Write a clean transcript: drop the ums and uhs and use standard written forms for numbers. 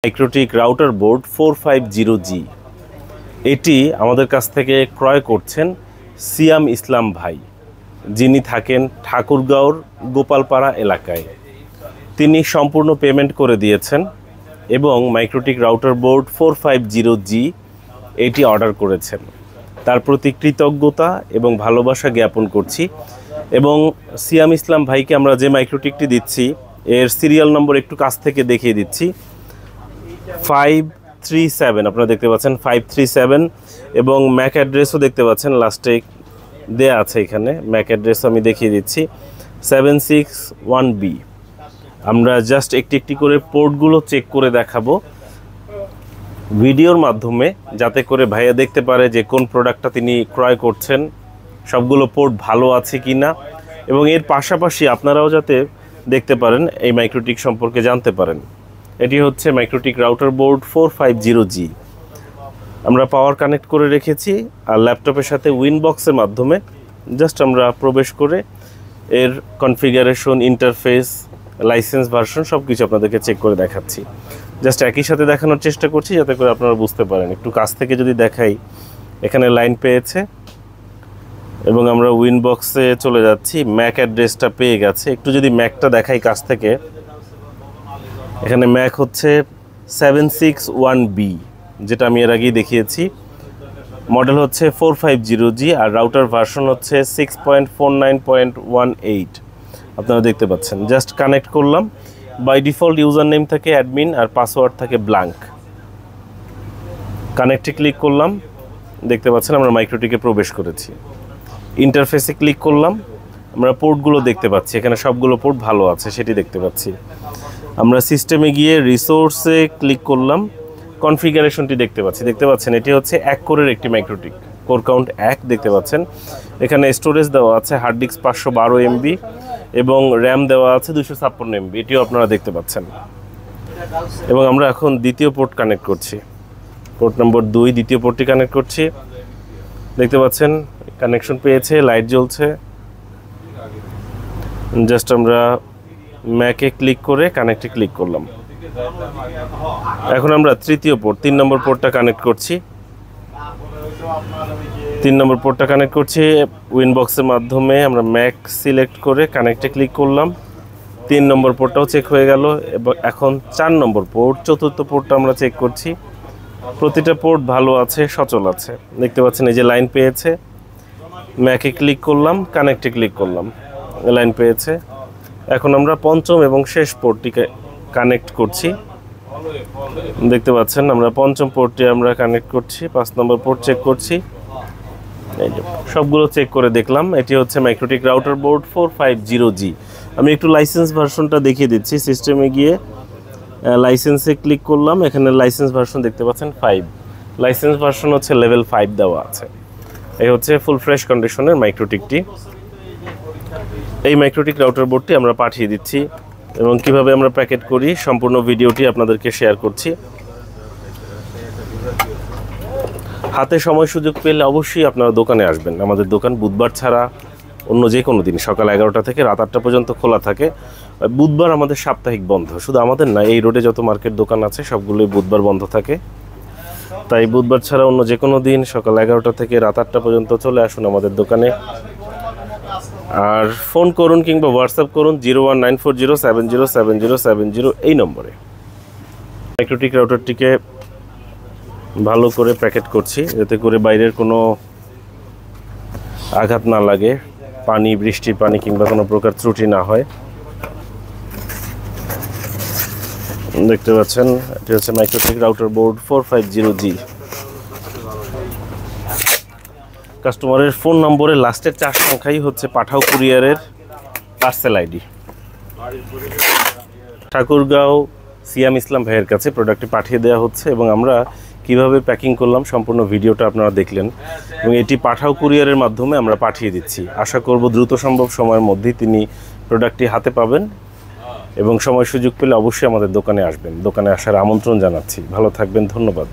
MikroTik router board 450G এটি আমাদের কাছ থেকে ক্রয় করছেন সিয়াম ইসলাম ভাই, যিনি থাকেন ঠাকুরগাঁওর গোপালপাড়া এলাকায়। তিনি সম্পূর্ণ পেমেন্ট করে দিয়েছেন এবং মাইক্রোটিক রাউটার বোর্ড 450G এটি অর্ডার করেছেন। তার প্রতি কৃতজ্ঞতা এবং ভালোবাসা জ্ঞাপন করছি। এবং সিয়াম ইসলাম ভাইকে আমরা যে মাইক্রোটিকটি দিচ্ছি এর সিরিয়াল নম্বর একটু কাছ থেকে দেখিয়ে দিচ্ছি। 537 আপনারা দেখতে পাচ্ছেন 537 এবং ম্যাক অ্যাড্রেসও দেখতে পাচ্ছেন লাস্টে দেয়া আছে। এখানে ম্যাক অ্যাড্রেস আমি দেখিয়ে দিচ্ছি 761B। আমরা জাস্ট একটি একটি করে পোর্টগুলো চেক করে দেখাবো ভিডিওর মাধ্যমে, যাতে করে ভাইয়া দেখতে পারে যে কোন প্রোডাক্টটা তিনি ক্রয় করছেন, সবগুলো পোর্ট ভালো আছে কি না, এবং এর পাশাপাশি আপনারাও যাতে দেখতে পারেন, এই মাইক্রোটিক সম্পর্কে জানতে পারেন। এটি হচ্ছে মাইক্রোটিক রাউটার বোর্ড 450G। আমরা পাওয়ার কানেক্ট করে রেখেছি আর ল্যাপটপের সাথে উইনবক্সের মাধ্যমে জাস্ট আমরা প্রবেশ করে এর কনফিগারেশন, ইন্টারফেস, লাইসেন্স ভার্সন সব কিছু আপনাদেরকে চেক করে দেখাচ্ছি। জাস্ট একই সাথে দেখানোর চেষ্টা করছি যাতে করে আপনারা বুঝতে পারেন। একটু কাছ থেকে যদি দেখাই, এখানে লাইন পেয়েছে এবং আমরা উইনবক্সে চলে যাচ্ছি, ম্যাক অ্যাড্রেসটা পেয়ে গেছে। একটু যদি ম্যাকটা দেখাই কাছ থেকে, এখানে ম্যাক হচ্ছে 761B, যেটা আমি এর আগেই দেখিয়েছি। মডেল হচ্ছে 450G আর রাউটার ভার্সন হচ্ছে 6.49.18 আপনারা দেখতে পাচ্ছেন। জাস্ট কানেক্ট করলাম। বাই ডিফল্ট ইউজার নেম থাকে অ্যাডমিন আর পাসওয়ার্ড থাকে ব্ল্যাঙ্ক। কানেক্টে ক্লিক করলাম, দেখতে পাচ্ছেন আমরা মাইক্রোটিকে প্রবেশ করেছি। ইন্টারফেসে ক্লিক করলাম, আমরা পোর্টগুলো দেখতে পাচ্ছি, এখানে সবগুলো পোর্ট ভালো আছে সেটি দেখতে পাচ্ছি। আমরা সিস্টেমে গিয়ে রিসোর্সে ক্লিক করলাম, কনফিগারেশনটি দেখতে পাচ্ছেন এটি হচ্ছে 1 কোরের একটি মাইক্রোটিক, কোর কাউন্ট 1 দেখতে পাচ্ছেন। এখানে স্টোরেজ দেওয়া আছে হার্ড ডিস্ক 512 MB এবং র্যাম দেওয়া আছে 256 MB, এটিও আপনারা দেখতে পাচ্ছেন। এবং আমরা এখন দ্বিতীয় পোর্ট কানেক্ট করছি, পোর্ট নম্বর 2 দ্বিতীয় পোর্টটি কানেক্ট করছি। দেখতে পাচ্ছেন কানেকশন পেয়েছে, লাইট জ্বলছে। জাস্ট আমরা ম্যাকে ক্লিক করে কানেক্টে ক্লিক করলাম। এখন আমরা তৃতীয় পোর্ট 3 নম্বর পোর্টটা কানেক্ট করছি। 3 নম্বর পোর্টটা কানেক্ট করছি উইনবক্সের মাধ্যমে। আমরা ম্যাক সিলেক্ট করে কানেক্টে ক্লিক করলাম। 3 নম্বর পোর্টটাও চেক হয়ে গেল। এবং এখন 4 নম্বর পোর্ট, চতুর্থ পোর্টটা আমরা চেক করছি। প্রতিটা পোর্ট ভালো আছে, সচল আছে। দেখতে পাচ্ছেন এই যে লাইন পেয়েছে। ম্যাকে ক্লিক করলাম, কানেক্টে ক্লিক করলাম, লাইন পেয়েছে। এখন আমরা পঞ্চম এবং শেষ পোর্টটিকে কানেক্ট করছি। দেখতে পাচ্ছেন আমরা পঞ্চম পোর্টটি আমরা কানেক্ট করছি। 5 নম্বর পোর্ট চেক করছি। এই যে সবগুলো চেক করে দেখলাম। এটি হচ্ছে মাইক্রোটিক রাউটার বোর্ড 450G। আমি একটু লাইসেন্স ভার্সনটা দেখিয়ে দিচ্ছি। সিস্টেমে গিয়ে লাইসেন্সে ক্লিক করলাম, এখানে লাইসেন্স ভার্সন দেখতে পাচ্ছেন 5। লাইসেন্স ভার্সন হচ্ছে লেভেল 5 দেওয়া আছে। এই হচ্ছে ফুল ফ্রেশ কন্ডিশনের মাইক্রোটিকটি। এই মাইক্রোটিক রাউটার বোর্ডটি আমরা পাঠিয়ে দিচ্ছি এবং কিভাবে আমরা প্যাকেট করি সম্পূর্ণ ভিডিওটি আপনাদেরকে শেয়ার করছি। হাতে সময় সুযোগ পেলে অবশ্যই আপনারা দোকানে আসবেন। আমাদের দোকান বুধবার ছাড়া অন্য যে কোনো দিন সকাল 11টা থেকে রাত 8টা পর্যন্ত খোলা থাকে। বুধবার আমাদের সাপ্তাহিক বন্ধ, শুধু আমাদের না, এই রোডে যত মার্কেট দোকান আছে সবগুলোই বুধবার বন্ধ থাকে। তাই বুধবার ছাড়া অন্য যে কোনো দিন সকাল 11টা থেকে রাত 8টা পর্যন্ত চলে আসুন আমাদের দোকানে। আর ফোন করুন কিংবা হোয়াটসঅ্যাপ করুন 01940707070 এই নম্বরে। মাইক্রোটিক রাউটারটিকে ভালো করে প্যাকেট করছি যাতে করে বাইরের কোনো আঘাত না লাগে, পানি, বৃষ্টির পানি কিংবা কোনো প্রকার ত্রুটি না হয়। দেখতে পাচ্ছেন এটি হচ্ছে মাইক্রোটিক রাউটার বোর্ড 450G। কাস্টমারের ফোন নম্বরের লাস্টের 4 সংখ্যাই হচ্ছে পাঠাও কুরিয়ারের পার্সেল আইডি। ঠাকুরগাঁও সিয়াম ইসলাম ভাইয়ের কাছে প্রোডাক্টটি পাঠিয়ে দেওয়া হচ্ছে এবং আমরা কিভাবে প্যাকিং করলাম সম্পূর্ণ ভিডিওটা আপনারা দেখলেন এবং এটি পাঠাও কুরিয়ারের মাধ্যমে আমরা পাঠিয়ে দিচ্ছি। আশা করব দ্রুত সম্ভব সময়ের মধ্যেই তিনি প্রোডাক্টটি হাতে পাবেন এবং সময় সুযোগ পেলে অবশ্যই আমাদের দোকানে আসবেন। দোকানে আসার আমন্ত্রণ জানাচ্ছি। ভালো থাকবেন, ধন্যবাদ।